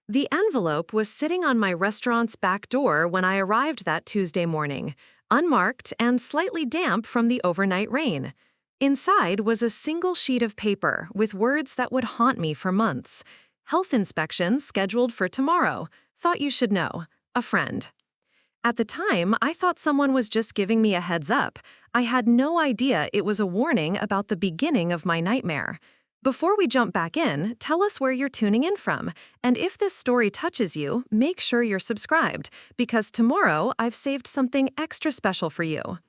The envelope was sitting on my restaurant's back door when I arrived that Tuesday morning, unmarked and slightly damp from the overnight rain. Inside was a single sheet of paper with words that would haunt me for months. Health inspection scheduled for tomorrow. Thought you should know. A friend. At the time, I thought someone was just giving me a heads up. I had no idea it was a warning about the beginning of my nightmare. Before we jump back in, tell us where you're tuning in from. And if this story touches you, make sure you're subscribed, because tomorrow I've saved something extra special for you.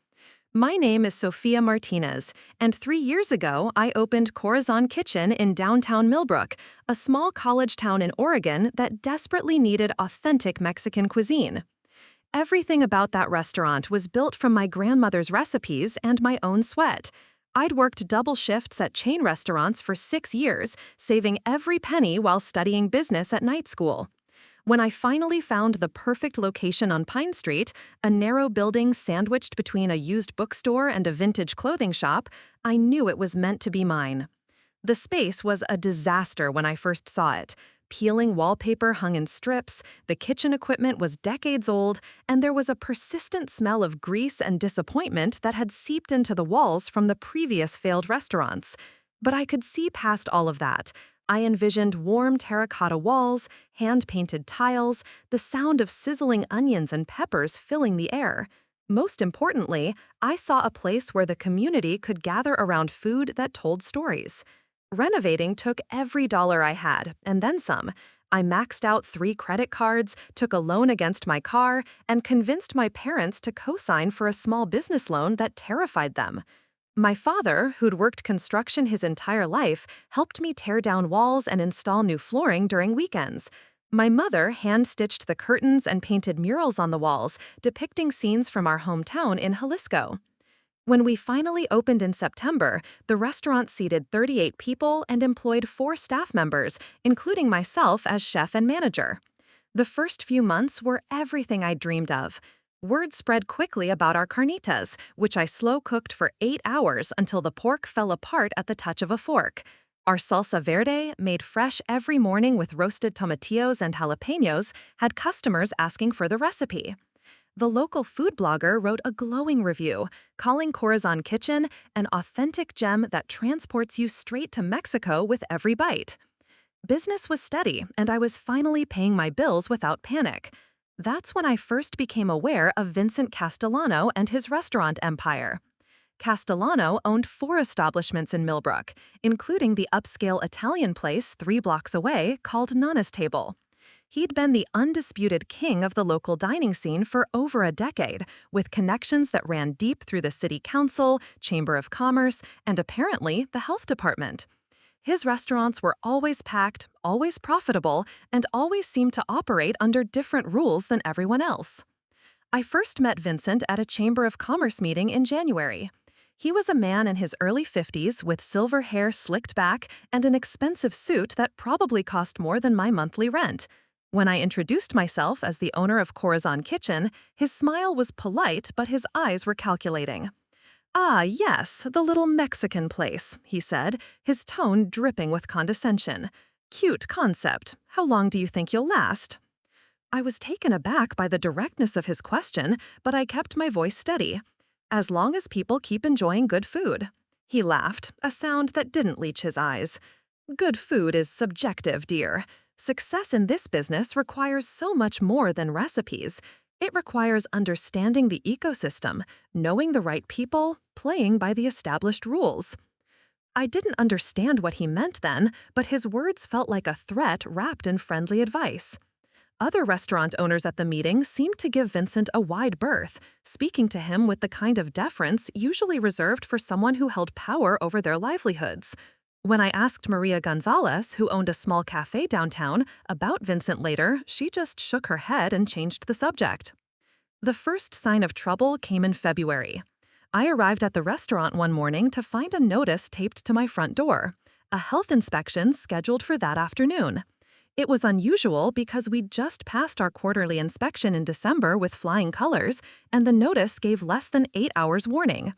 My name is Sofia Martinez, and 3 years ago I opened Corazón Kitchen in downtown Millbrook, a small college town in Oregon that desperately needed authentic Mexican cuisine. Everything about that restaurant was built from my grandmother's recipes and my own sweat. I'd worked double shifts at chain restaurants for 6 years, saving every penny while studying business at night school. When I finally found the perfect location on Pine Street, a narrow building sandwiched between a used bookstore and a vintage clothing shop, I knew it was meant to be mine. The space was a disaster when I first saw it. Peeling wallpaper hung in strips, the kitchen equipment was decades old, and there was a persistent smell of grease and disappointment that had seeped into the walls from the previous failed restaurants. But I could see past all of that. I envisioned warm terracotta walls, hand-painted tiles, the sound of sizzling onions and peppers filling the air. Most importantly, I saw a place where the community could gather around food that told stories. Renovating took every dollar I had, and then some. I maxed out 3 credit cards, took a loan against my car, and convinced my parents to co-sign for a small business loan that terrified them. My father, who'd worked construction his entire life, helped me tear down walls and install new flooring during weekends. My mother hand-stitched the curtains and painted murals on the walls, depicting scenes from our hometown in Jalisco. When we finally opened in September, the restaurant seated 38 people and employed 4 staff members, including myself as chef and manager. The first few months were everything I dreamed of. Word spread quickly about our carnitas, which I slow-cooked for 8 hours until the pork fell apart at the touch of a fork. Our salsa verde, made fresh every morning with roasted tomatillos and jalapenos, had customers asking for the recipe. The local food blogger wrote a glowing review, calling Corazón Kitchen an authentic gem that transports you straight to Mexico with every bite. Business was steady, and I was finally paying my bills without panic. That's when I first became aware of Vincent Castellano and his restaurant empire. Castellano owned 4 establishments in Millbrook, including the upscale Italian place 3 blocks away called Nana's Table. He'd been the undisputed king of the local dining scene for over a decade, with connections that ran deep through the city council, chamber of commerce, and apparently the health department. His restaurants were always packed, always profitable, and always seemed to operate under different rules than everyone else. I first met Vincent at a chamber of commerce meeting in January. He was a man in his early 50s with silver hair slicked back and an expensive suit that probably cost more than my monthly rent. When I introduced myself as the owner of Corazón Kitchen, his smile was polite, but his eyes were calculating. "Ah, yes, the little Mexican place," he said, his tone dripping with condescension. "Cute concept. How long do you think you'll last?" I was taken aback by the directness of his question, but I kept my voice steady. "As long as people keep enjoying good food." He laughed, a sound that didn't leach his eyes. "Good food is subjective, dear. Success in this business requires so much more than recipes. It requires understanding the ecosystem, knowing the right people, playing by the established rules." I didn't understand what he meant then, but his words felt like a threat wrapped in friendly advice. Other restaurant owners at the meeting seemed to give Vincent a wide berth, speaking to him with the kind of deference usually reserved for someone who held power over their livelihoods. When I asked Maria Gonzalez, who owned a small cafe downtown, about Vincent later, she just shook her head and changed the subject. The first sign of trouble came in February. I arrived at the restaurant one morning to find a notice taped to my front door, a health inspection scheduled for that afternoon. It was unusual because we'd just passed our quarterly inspection in December with flying colors, and the notice gave less than 8 hours warning.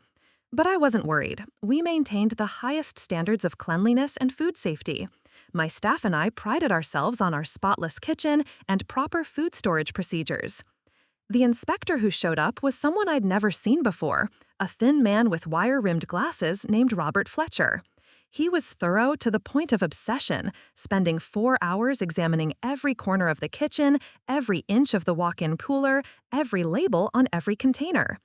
But I wasn't worried. We maintained the highest standards of cleanliness and food safety. My staff and I prided ourselves on our spotless kitchen and proper food storage procedures. The inspector who showed up was someone I'd never seen before, a thin man with wire-rimmed glasses named Robert Fletcher. He was thorough to the point of obsession, spending 4 hours examining every corner of the kitchen, every inch of the walk-in cooler, every label on every container.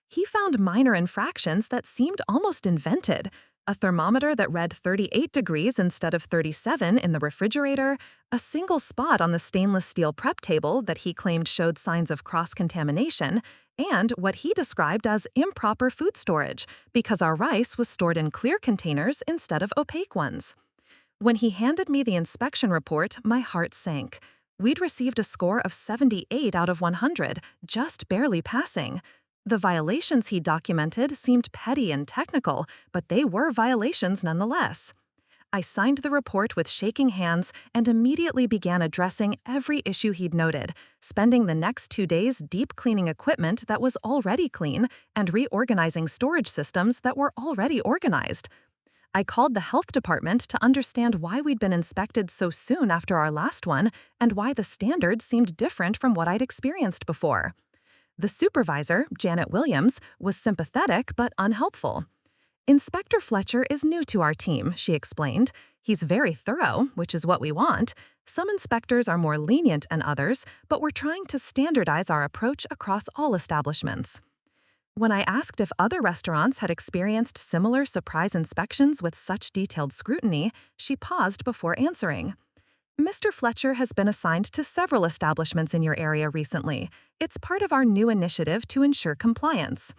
He found minor infractions that seemed almost invented. A thermometer that read 38 degrees instead of 37 in the refrigerator, a single spot on the stainless steel prep table that he claimed showed signs of cross-contamination, and what he described as improper food storage because our rice was stored in clear containers instead of opaque ones. When he handed me the inspection report, my heart sank. We'd received a score of 78 out of 100, just barely passing. The violations he documented seemed petty and technical, but they were violations nonetheless. I signed the report with shaking hands and immediately began addressing every issue he'd noted, spending the next 2 days deep cleaning equipment that was already clean and reorganizing storage systems that were already organized. I called the health department to understand why we'd been inspected so soon after our last one and why the standards seemed different from what I'd experienced before. The supervisor, Janet Williams, was sympathetic but unhelpful. "Inspector Fletcher is new to our team," she explained. "He's very thorough, which is what we want. Some inspectors are more lenient than others, but we're trying to standardize our approach across all establishments." When I asked if other restaurants had experienced similar surprise inspections with such detailed scrutiny, she paused before answering. "Mr. Fletcher has been assigned to several establishments in your area recently. It's part of our new initiative to ensure compliance."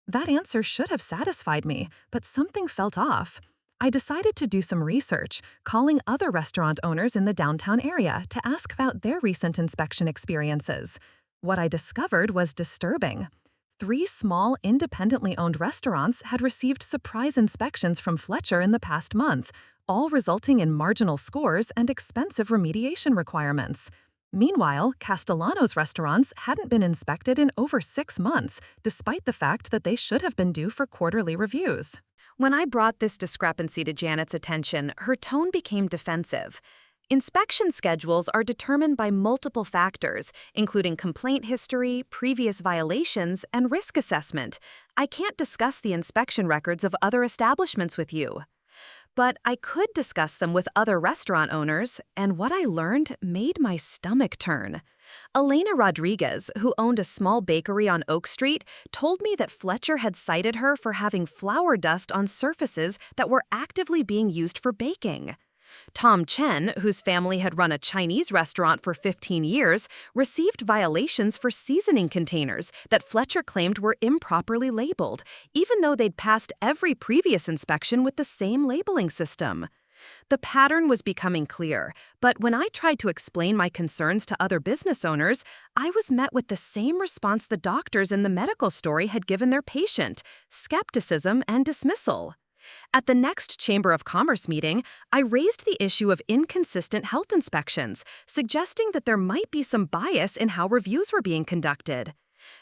That answer should have satisfied me, but something felt off. I decided to do some research, calling other restaurant owners in the downtown area to ask about their recent inspection experiences. What I discovered was disturbing. 3 small, independently owned restaurants had received surprise inspections from Fletcher in the past month, all resulting in marginal scores and expensive remediation requirements. Meanwhile, Castellano's restaurants hadn't been inspected in over 6 months, despite the fact that they should have been due for quarterly reviews. When I brought this discrepancy to Janet's attention, her tone became defensive. Inspection schedules are determined by multiple factors, including complaint history, previous violations, and risk assessment. I can't discuss the inspection records of other establishments with you. But I could discuss them with other restaurant owners, and what I learned made my stomach turn. Elena Rodriguez, who owned a small bakery on Oak Street, told me that Fletcher had cited her for having flour dust on surfaces that were actively being used for baking. Tom Chen, whose family had run a Chinese restaurant for 15 years, received violations for seasoning containers that Fletcher claimed were improperly labeled, even though they'd passed every previous inspection with the same labeling system. The pattern was becoming clear, but when I tried to explain my concerns to other business owners, I was met with the same response the doctors in the medical story had given their patient: skepticism and dismissal. At the next Chamber of Commerce meeting, I raised the issue of inconsistent health inspections, suggesting that there might be some bias in how reviews were being conducted.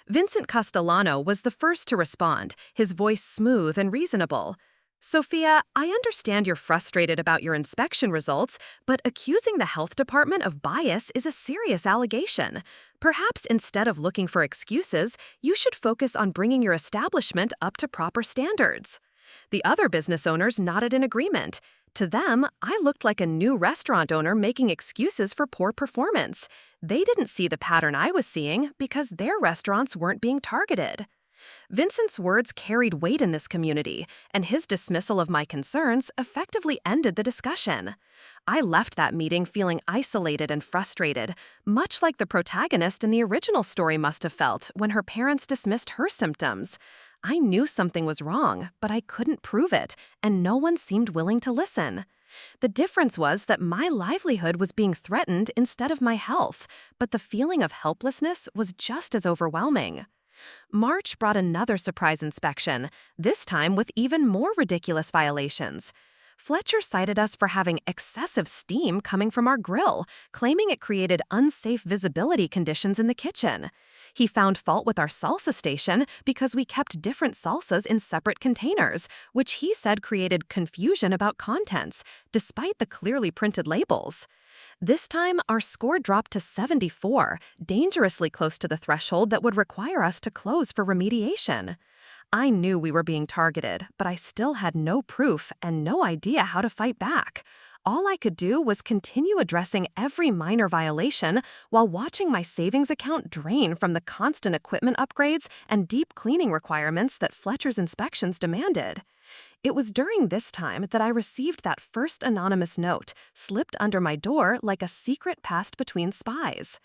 Vincent Castellano was the first to respond, his voice smooth and reasonable. "Sofia, I understand you're frustrated about your inspection results, but accusing the health department of bias is a serious allegation. Perhaps instead of looking for excuses, you should focus on bringing your establishment up to proper standards." The other business owners nodded in agreement. To them, I looked like a new restaurant owner making excuses for poor performance. They didn't see the pattern I was seeing because their restaurants weren't being targeted. Vincent's words carried weight in this community, and his dismissal of my concerns effectively ended the discussion. I left that meeting feeling isolated and frustrated, much like the protagonist in the original story must have felt when her parents dismissed her symptoms. I knew something was wrong, but I couldn't prove it, and no one seemed willing to listen. The difference was that my livelihood was being threatened instead of my health, but the feeling of helplessness was just as overwhelming. March brought another surprise inspection, this time with even more ridiculous violations. Fletcher cited us for having excessive steam coming from our grill, claiming it created unsafe visibility conditions in the kitchen. He found fault with our salsa station because we kept different salsas in separate containers, which he said created confusion about contents, despite the clearly printed labels. This time, our score dropped to 74, dangerously close to the threshold that would require us to close for remediation. I knew we were being targeted, but I still had no proof and no idea how to fight back. All I could do was continue addressing every minor violation while watching my savings account drain from the constant equipment upgrades and deep cleaning requirements that Fletcher's inspections demanded. It was during this time that I received that first anonymous note, slipped under my door like a secret passed between spies.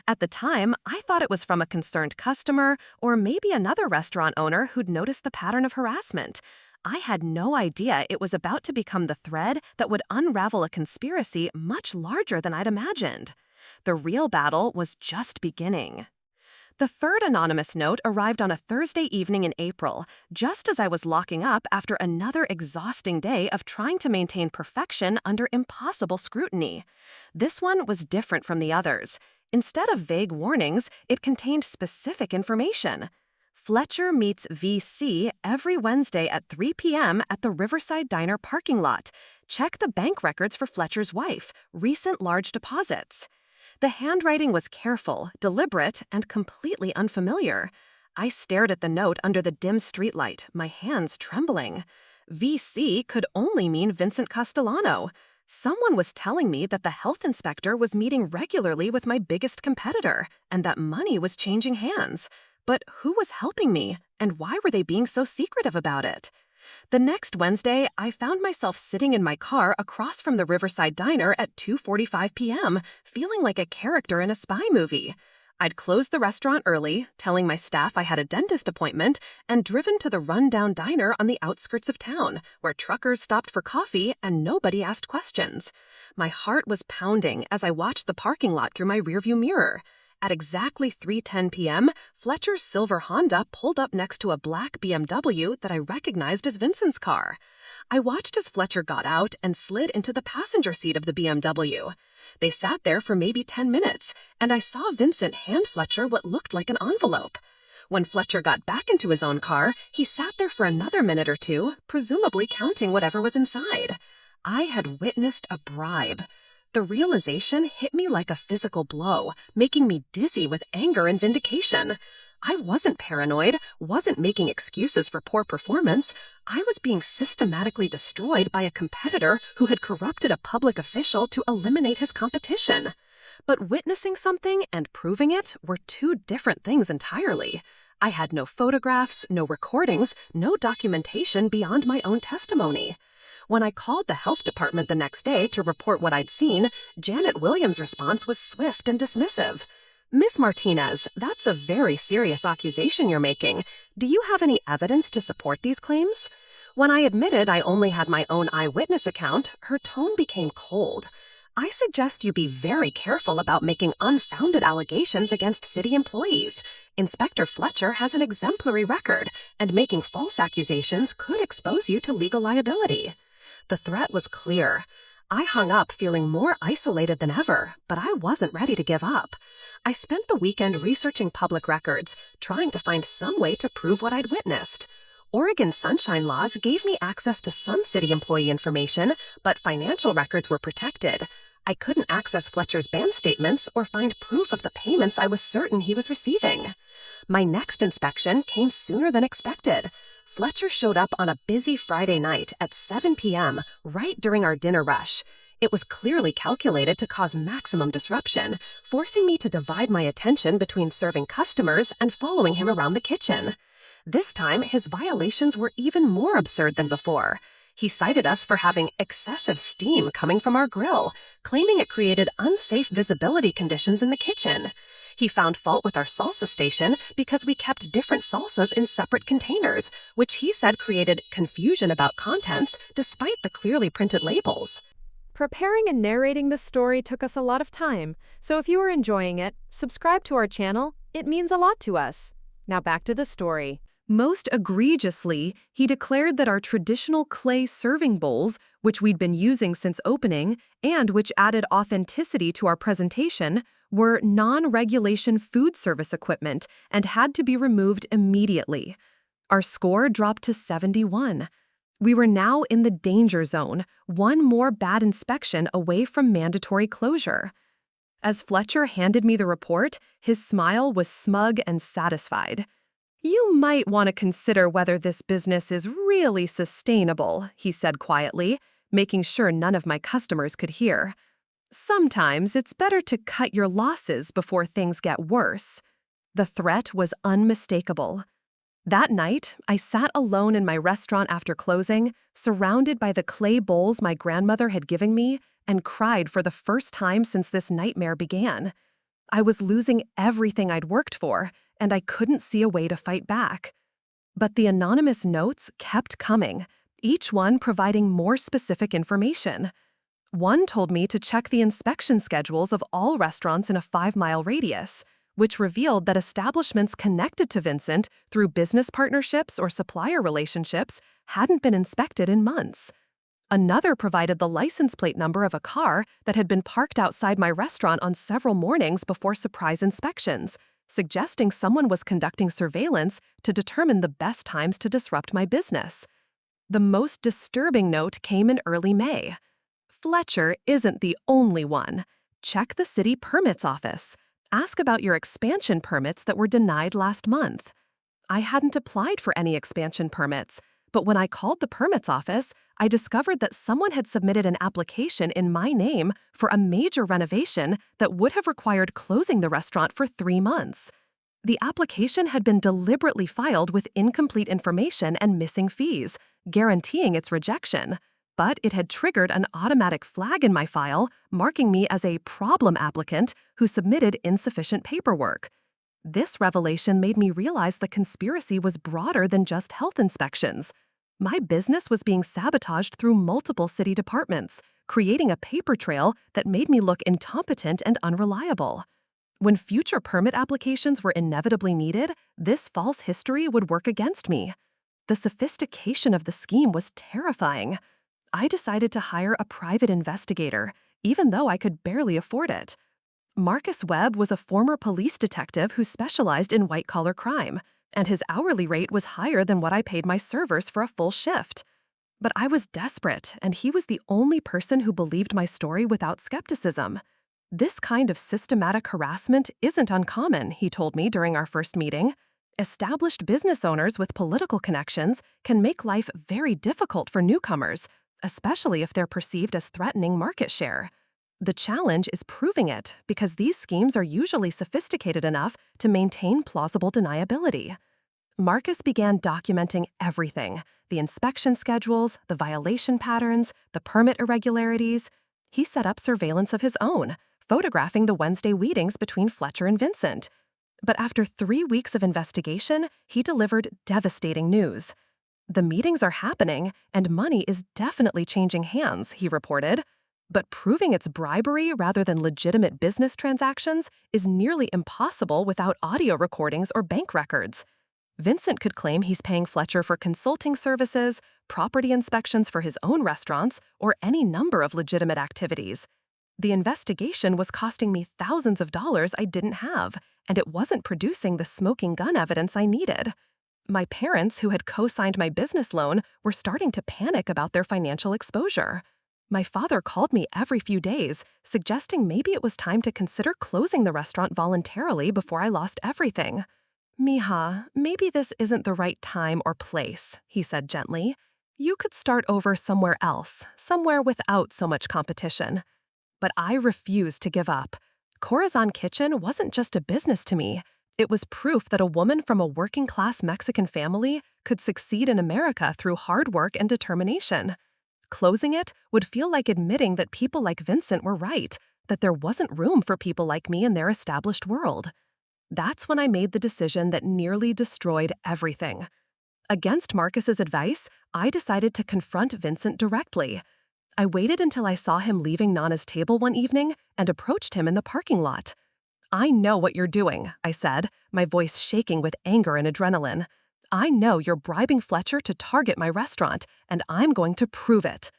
At the time, I thought it was from a concerned customer or maybe another restaurant owner who'd noticed the pattern of harassment. I had no idea it was about to become the thread that would unravel a conspiracy much larger than I'd imagined. The real battle was just beginning. The third anonymous note arrived on a Thursday evening in April, just as I was locking up after another exhausting day of trying to maintain perfection under impossible scrutiny. This one was different from the others. Instead of vague warnings, it contained specific information. Fletcher meets VC every Wednesday at 3 p.m. at the Riverside Diner parking lot. Check the bank records for Fletcher's wife, recent large deposits. The handwriting was careful, deliberate, and completely unfamiliar. I stared at the note under the dim streetlight, my hands trembling. VC could only mean Vincent Castellano. Someone was telling me that the health inspector was meeting regularly with my biggest competitor, and that money was changing hands. But who was helping me, and why were they being so secretive about it? The next Wednesday, I found myself sitting in my car across from the Riverside Diner at 2:45 p.m., feeling like a character in a spy movie. I'd closed the restaurant early, telling my staff I had a dentist appointment, and driven to the rundown diner on the outskirts of town, where truckers stopped for coffee and nobody asked questions. My heart was pounding as I watched the parking lot through my rearview mirror. At exactly 3:10 p.m., Fletcher's silver Honda pulled up next to a black BMW that I recognized as Vincent's car. I watched as Fletcher got out and slid into the passenger seat of the BMW. They sat there for maybe 10 minutes, and I saw Vincent hand Fletcher what looked like an envelope. When Fletcher got back into his own car, he sat there for another minute or two, presumably counting whatever was inside. I had witnessed a bribe. The realization hit me like a physical blow, making me dizzy with anger and vindication. I wasn't paranoid, wasn't making excuses for poor performance. I was being systematically destroyed by a competitor who had corrupted a public official to eliminate his competition. But witnessing something and proving it were two different things entirely. I had no photographs, no recordings, no documentation beyond my own testimony. When I called the health department the next day to report what I'd seen, Janet Williams' response was swift and dismissive. "Miss Martinez, that's a very serious accusation you're making. Do you have any evidence to support these claims?" When I admitted I only had my own eyewitness account, her tone became cold. "I suggest you be very careful about making unfounded allegations against city employees. Inspector Fletcher has an exemplary record, and making false accusations could expose you to legal liability." The threat was clear. I hung up feeling more isolated than ever, but I wasn't ready to give up. I spent the weekend researching public records, trying to find some way to prove what I'd witnessed. Oregon sunshine laws gave me access to some city employee information, but financial records were protected. I couldn't access Fletcher's bank statements or find proof of the payments I was certain he was receiving. My next inspection came sooner than expected. Fletcher showed up on a busy Friday night at 7 p.m., right during our dinner rush. It was clearly calculated to cause maximum disruption, forcing me to divide my attention between serving customers and following him around the kitchen. This time, his violations were even more absurd than before. He cited us for having excessive steam coming from our grill, claiming it created unsafe visibility conditions in the kitchen. He found fault with our salsa station because we kept different salsas in separate containers, which he said created confusion about contents despite the clearly printed labels. Preparing and narrating this story took us a lot of time, so if you are enjoying it, subscribe to our channel. It means a lot to us. Now back to the story. Most egregiously, he declared that our traditional clay serving bowls, which we'd been using since opening and which added authenticity to our presentation, were non-regulation food service equipment and had to be removed immediately. Our score dropped to 71. We were now in the danger zone, one more bad inspection away from mandatory closure. As Fletcher handed me the report, his smile was smug and satisfied. "You might want to consider whether this business is really sustainable," he said quietly, making sure none of my customers could hear. "Sometimes it's better to cut your losses before things get worse." The threat was unmistakable. That night, I sat alone in my restaurant after closing, surrounded by the clay bowls my grandmother had given me, and cried for the first time since this nightmare began. I was losing everything I'd worked for, and I couldn't see a way to fight back. But the anonymous notes kept coming, each one providing more specific information. One told me to check the inspection schedules of all restaurants in a 5-mile radius, which revealed that establishments connected to Vincent through business partnerships or supplier relationships hadn't been inspected in months. Another provided the license plate number of a car that had been parked outside my restaurant on several mornings before surprise inspections, suggesting someone was conducting surveillance to determine the best times to disrupt my business. The most disturbing note came in early May. "Fletcher isn't the only one. Check the city permits office. Ask about your expansion permits that were denied last month." I hadn't applied for any expansion permits, but when I called the permits office, I discovered that someone had submitted an application in my name for a major renovation that would have required closing the restaurant for 3 months. The application had been deliberately filed with incomplete information and missing fees, guaranteeing its rejection. But it had triggered an automatic flag in my file, marking me as a problem applicant who submitted insufficient paperwork. This revelation made me realize the conspiracy was broader than just health inspections. My business was being sabotaged through multiple city departments, creating a paper trail that made me look incompetent and unreliable. When future permit applications were inevitably needed, this false history would work against me. The sophistication of the scheme was terrifying. I decided to hire a private investigator, even though I could barely afford it. Marcus Webb was a former police detective who specialized in white-collar crime, and his hourly rate was higher than what I paid my servers for a full shift. But I was desperate, and he was the only person who believed my story without skepticism. "This kind of systematic harassment isn't uncommon," he told me during our first meeting. "Established business owners with political connections can make life very difficult for newcomers, especially if they're perceived as threatening market share. The challenge is proving it, because these schemes are usually sophisticated enough to maintain plausible deniability." Marcus began documenting everything: the inspection schedules, the violation patterns, the permit irregularities. He set up surveillance of his own, photographing the Wednesday meetings between Fletcher and Vincent. But after 3 weeks of investigation, he delivered devastating news. "The meetings are happening, and money is definitely changing hands," he reported. "But proving it's bribery rather than legitimate business transactions is nearly impossible without audio recordings or bank records." Vincent could claim he's paying Fletcher for consulting services, property inspections for his own restaurants, or any number of legitimate activities. The investigation was costing me thousands of dollars I didn't have, and it wasn't producing the smoking gun evidence I needed. My parents, who had co-signed my business loan, were starting to panic about their financial exposure. My father called me every few days, suggesting maybe it was time to consider closing the restaurant voluntarily before I lost everything. "Mija, maybe this isn't the right time or place," he said gently. "You could start over somewhere else, somewhere without so much competition." But I refused to give up. Corazón Kitchen wasn't just a business to me. It was proof that a woman from a working-class Mexican family could succeed in America through hard work and determination. Closing it would feel like admitting that people like Vincent were right, that there wasn't room for people like me in their established world. That's when I made the decision that nearly destroyed everything. Against Marcus's advice, I decided to confront Vincent directly. I waited until I saw him leaving Nana's table one evening and approached him in the parking lot. "I know what you're doing," I said, my voice shaking with anger and adrenaline. I know you're bribing Fletcher to target my restaurant, and I'm going to prove it."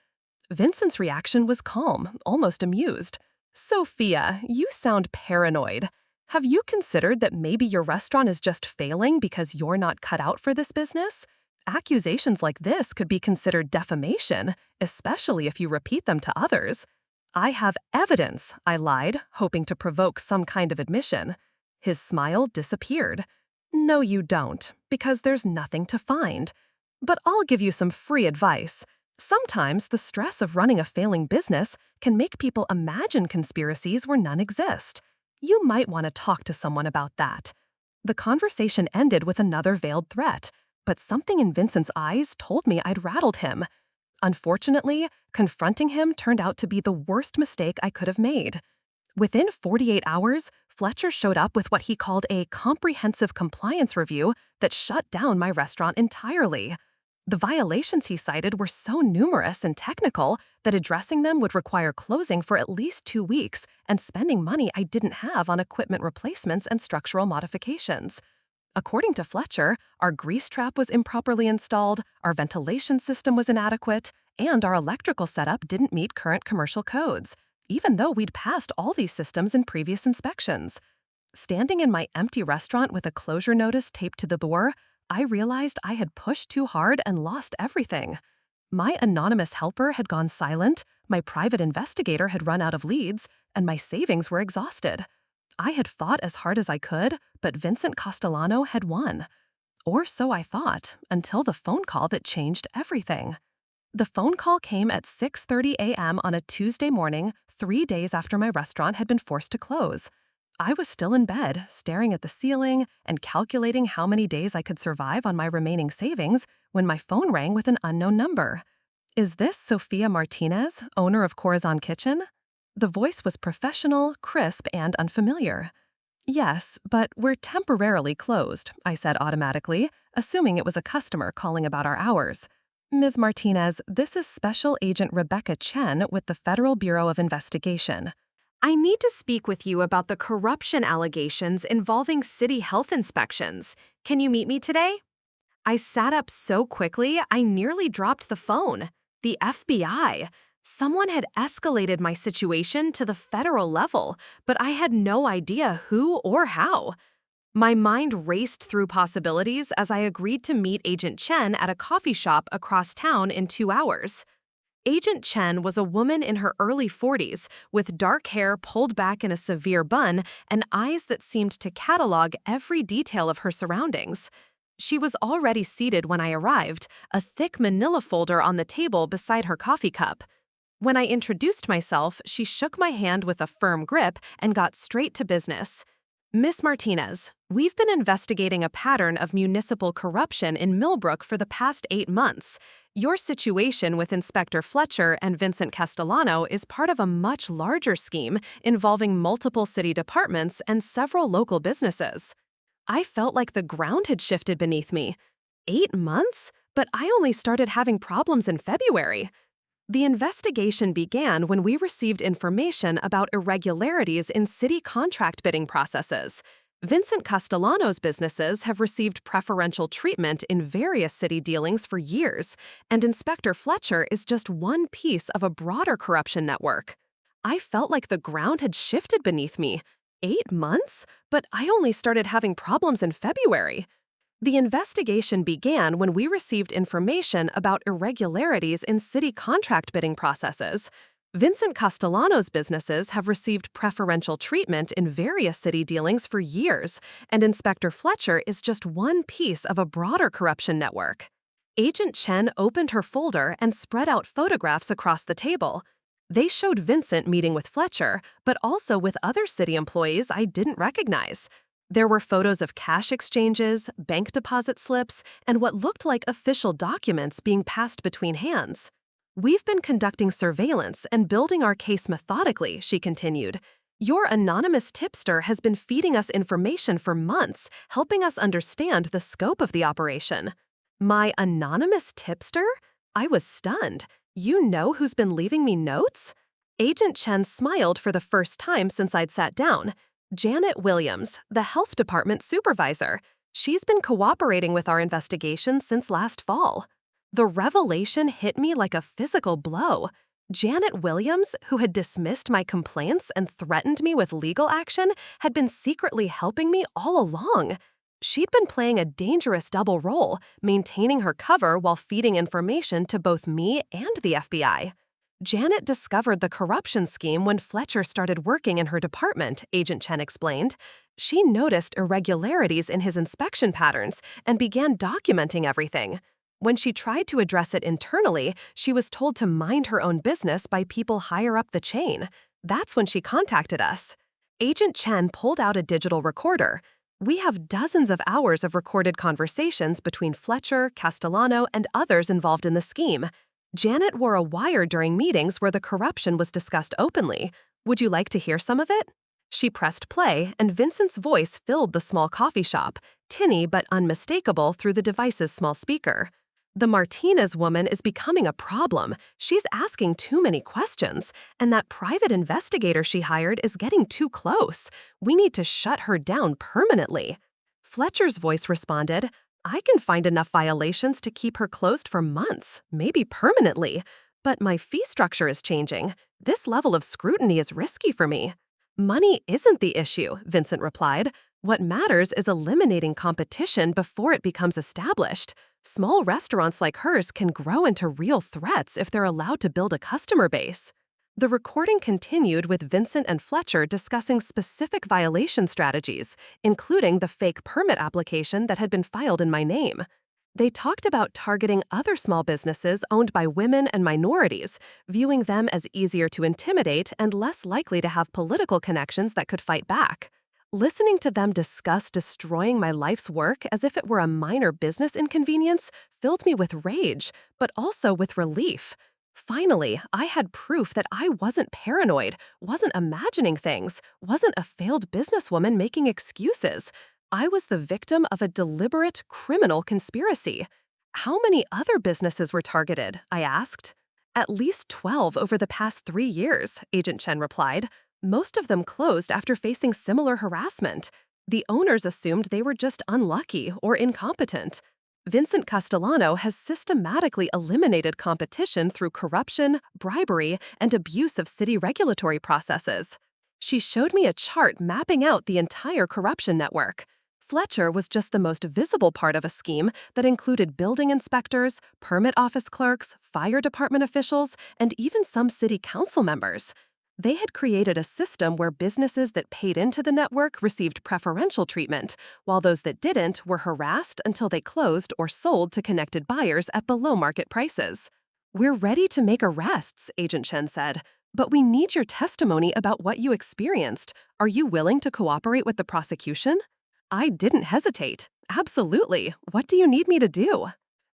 Vincent's reaction was calm, almost amused. "Sophia, you sound paranoid. Have you considered that maybe your restaurant is just failing because you're not cut out for this business? Accusations like this could be considered defamation, especially if you repeat them to others." "I have evidence," I lied, hoping to provoke some kind of admission. His smile disappeared. "No, you don't, because there's nothing to find. But I'll give you some free advice. Sometimes the stress of running a failing business can make people imagine conspiracies where none exist. You might want to talk to someone about that." The conversation ended with another veiled threat, but something in Vincent's eyes told me I'd rattled him. Unfortunately, confronting him turned out to be the worst mistake I could have made. Within 48 hours, Fletcher showed up with what he called a comprehensive compliance review that shut down my restaurant entirely. The violations he cited were so numerous and technical that addressing them would require closing for at least 2 weeks and spending money I didn't have on equipment replacements and structural modifications. According to Fletcher, our grease trap was improperly installed, our ventilation system was inadequate, and our electrical setup didn't meet current commercial codes, even though we'd passed all these systems in previous inspections. Standing in my empty restaurant with a closure notice taped to the door, I realized I had pushed too hard and lost everything. My anonymous helper had gone silent, my private investigator had run out of leads, and my savings were exhausted. I had fought as hard as I could, but Vincent Castellano had won. Or so I thought, until the phone call that changed everything. The phone call came at 6:30 a.m. on a Tuesday morning, 3 days after my restaurant had been forced to close. I was still in bed, staring at the ceiling and calculating how many days I could survive on my remaining savings when my phone rang with an unknown number. "Is this Sofia Martinez, owner of Corazón Kitchen?" The voice was professional, crisp, and unfamiliar. "Yes, but we're temporarily closed," I said automatically, assuming it was a customer calling about our hours. "Ms. Martinez, this is Special Agent Rebecca Chen with the Federal Bureau of Investigation." I need to speak with you about the corruption allegations involving city health inspections. Can you meet me today? I sat up so quickly, I nearly dropped the phone. The FBI. Someone had escalated my situation to the federal level, but I had no idea who or how. My mind raced through possibilities as I agreed to meet Agent Chen at a coffee shop across town in 2 hours. Agent Chen was a woman in her early 40s with dark hair pulled back in a severe bun and eyes that seemed to catalog every detail of her surroundings. She was already seated when I arrived, a thick manila folder on the table beside her coffee cup. When I introduced myself, she shook my hand with a firm grip and got straight to business. "Miss Martinez, we've been investigating a pattern of municipal corruption in Millbrook for the past 8 months. Your situation with Inspector Fletcher and Vincent Castellano is part of a much larger scheme involving multiple city departments and several local businesses." I felt like the ground had shifted beneath me. 8 months? But I only started having problems in February. The investigation began when we received information about irregularities in city contract bidding processes. Vincent Castellano's businesses have received preferential treatment in various city dealings for years, and Inspector Fletcher is just one piece of a broader corruption network. I felt like the ground had shifted beneath me. 8 months? But I only started having problems in February. The investigation began when we received information about irregularities in city contract bidding processes. Vincent Castellano's businesses have received preferential treatment in various city dealings for years, and Inspector Fletcher is just one piece of a broader corruption network. Agent Chen opened her folder and spread out photographs across the table. They showed Vincent meeting with Fletcher, but also with other city employees I didn't recognize. There were photos of cash exchanges, bank deposit slips, and what looked like official documents being passed between hands. "We've been conducting surveillance and building our case methodically," she continued. "Your anonymous tipster has been feeding us information for months, helping us understand the scope of the operation." My anonymous tipster? I was stunned. "You know who's been leaving me notes?" Agent Chen smiled for the first time since I'd sat down. "Janet Williams, the health department supervisor. She's been cooperating with our investigation since last fall. The revelation hit me like a physical blow. Janet Williams, who had dismissed my complaints and threatened me with legal action, had been secretly helping me all along. She'd been playing a dangerous double role, maintaining her cover while feeding information to both me and the FBI. Janet discovered the corruption scheme when Fletcher started working in her department, Agent Chen explained. She noticed irregularities in his inspection patterns and began documenting everything. When she tried to address it internally, she was told to mind her own business by people higher up the chain. That's when she contacted us. Agent Chen pulled out a digital recorder. We have dozens of hours of recorded conversations between Fletcher, Castellano, and others involved in the scheme. Janet wore a wire during meetings where the corruption was discussed openly. Would you like to hear some of it? She pressed play, and Vincent's voice filled the small coffee shop, tinny but unmistakable through the device's small speaker. The Martinez woman is becoming a problem. She's asking too many questions, and that private investigator she hired is getting too close. We need to shut her down permanently. Fletcher's voice responded, I can find enough violations to keep her closed for months, maybe permanently. But my fee structure is changing. This level of scrutiny is risky for me. Money isn't the issue, Vincent replied. What matters is eliminating competition before it becomes established. Small restaurants like hers can grow into real threats if they're allowed to build a customer base. The recording continued with Vincent and Fletcher discussing specific violation strategies, including the fake permit application that had been filed in my name. They talked about targeting other small businesses owned by women and minorities, viewing them as easier to intimidate and less likely to have political connections that could fight back. Listening to them discuss destroying my life's work as if it were a minor business inconvenience filled me with rage, but also with relief. Finally, I had proof that I wasn't paranoid, wasn't imagining things, wasn't a failed businesswoman making excuses. I was the victim of a deliberate criminal conspiracy. How many other businesses were targeted? I asked. At least 12 over the past 3 years, Agent Chen replied. Most of them closed after facing similar harassment. The owners assumed they were just unlucky or incompetent. Vincent Castellano has systematically eliminated competition through corruption, bribery, and abuse of city regulatory processes. She showed me a chart mapping out the entire corruption network. Fletcher was just the most visible part of a scheme that included building inspectors, permit office clerks, fire department officials, and even some city council members. They had created a system where businesses that paid into the network received preferential treatment, while those that didn't were harassed until they closed or sold to connected buyers at below-market prices. We're ready to make arrests, Agent Chen said, but we need your testimony about what you experienced. Are you willing to cooperate with the prosecution? I didn't hesitate. Absolutely. What do you need me to do?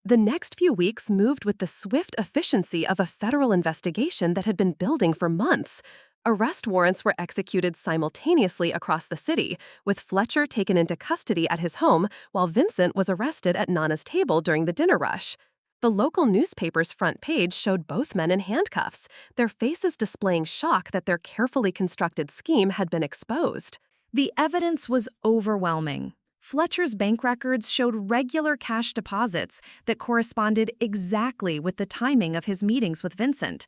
The next few weeks moved with the swift efficiency of a federal investigation that had been building for months. Arrest warrants were executed simultaneously across the city, with Fletcher taken into custody at his home while Vincent was arrested at Nana's table during the dinner rush. The local newspaper's front page showed both men in handcuffs, their faces displaying shock that their carefully constructed scheme had been exposed. The evidence was overwhelming. Fletcher's bank records showed regular cash deposits that corresponded exactly with the timing of his meetings with Vincent.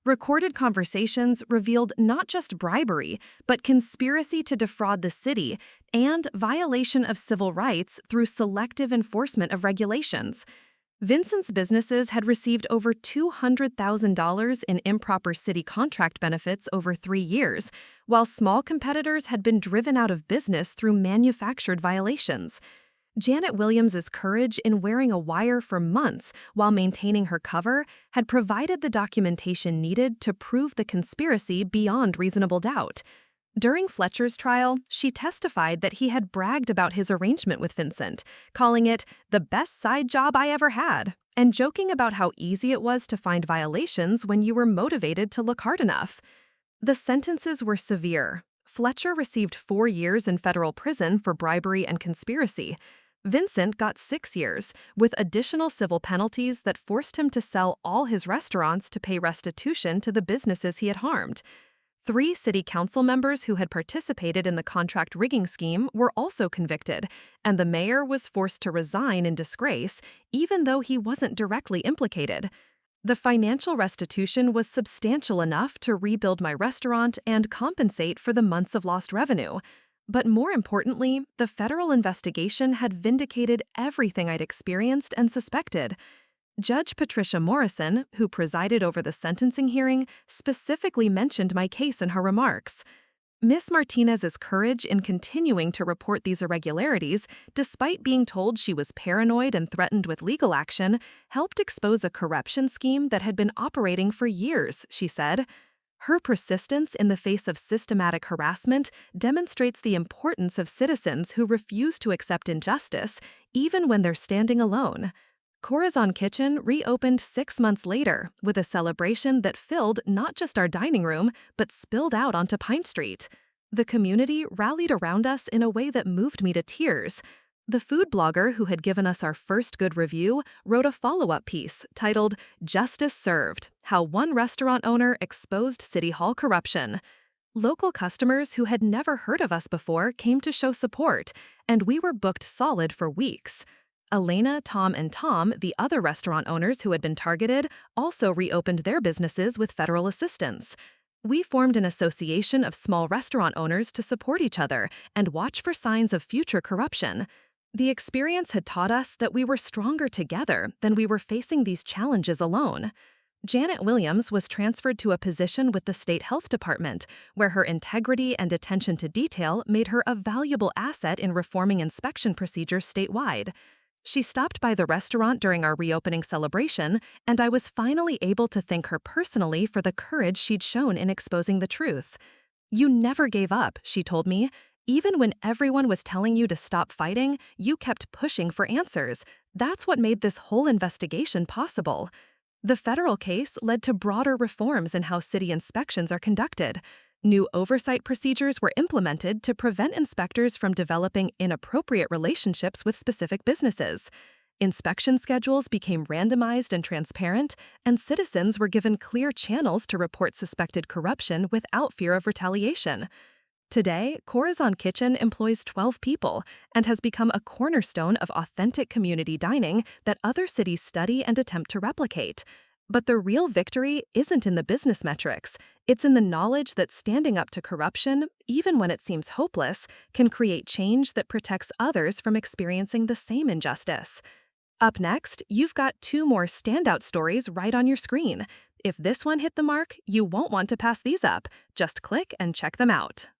Recorded conversations revealed not just bribery, but conspiracy to defraud the city and violation of civil rights through selective enforcement of regulations. Vincent's businesses had received over $200,000 in improper city contract benefits over 3 years, while small competitors had been driven out of business through manufactured violations. Janet Williams's courage in wearing a wire for months while maintaining her cover had provided the documentation needed to prove the conspiracy beyond reasonable doubt. During Fletcher's trial, she testified that he had bragged about his arrangement with Vincent, calling it the best side job I ever had, and joking about how easy it was to find violations when you were motivated to look hard enough. The sentences were severe. Fletcher received 4 years in federal prison for bribery and conspiracy. Vincent got 6 years, with additional civil penalties that forced him to sell all his restaurants to pay restitution to the businesses he had harmed. 3 city council members who had participated in the contract rigging scheme were also convicted, and the mayor was forced to resign in disgrace, even though he wasn't directly implicated. The financial restitution was substantial enough to rebuild my restaurant and compensate for the months of lost revenue. But more importantly, the federal investigation had vindicated everything I'd experienced and suspected. Judge Patricia Morrison, who presided over the sentencing hearing, specifically mentioned my case in her remarks. Miss Martinez's courage in continuing to report these irregularities, despite being told she was paranoid and threatened with legal action, helped expose a corruption scheme that had been operating for years, she said. Her persistence in the face of systematic harassment demonstrates the importance of citizens who refuse to accept injustice, even when they're standing alone. Corazón Kitchen reopened 6 months later with a celebration that filled not just our dining room, but spilled out onto Pine Street. The community rallied around us in a way that moved me to tears. The food blogger who had given us our first good review wrote a follow-up piece titled, "Justice Served: How One Restaurant Owner Exposed City Hall Corruption." Local customers who had never heard of us before came to show support, and we were booked solid for weeks. Elena, Tom, and Tom, the other restaurant owners who had been targeted, also reopened their businesses with federal assistance. We formed an association of small restaurant owners to support each other and watch for signs of future corruption. The experience had taught us that we were stronger together than we were facing these challenges alone. Janet Williams was transferred to a position with the state health department, where her integrity and attention to detail made her a valuable asset in reforming inspection procedures statewide. She stopped by the restaurant during our reopening celebration, and I was finally able to thank her personally for the courage she'd shown in exposing the truth. "You never gave up," she told me. "Even when everyone was telling you to stop fighting, you kept pushing for answers. That's what made this whole investigation possible." The federal case led to broader reforms in how city inspections are conducted. New oversight procedures were implemented to prevent inspectors from developing inappropriate relationships with specific businesses. Inspection schedules became randomized and transparent, and citizens were given clear channels to report suspected corruption without fear of retaliation. Today, Corazón Kitchen employs 12 people and has become a cornerstone of authentic community dining that other cities study and attempt to replicate. But the real victory isn't in the business metrics. It's in the knowledge that standing up to corruption, even when it seems hopeless, can create change that protects others from experiencing the same injustice. Up next, you've got 2 more standout stories right on your screen. If this one hit the mark, you won't want to pass these up. Just click and check them out.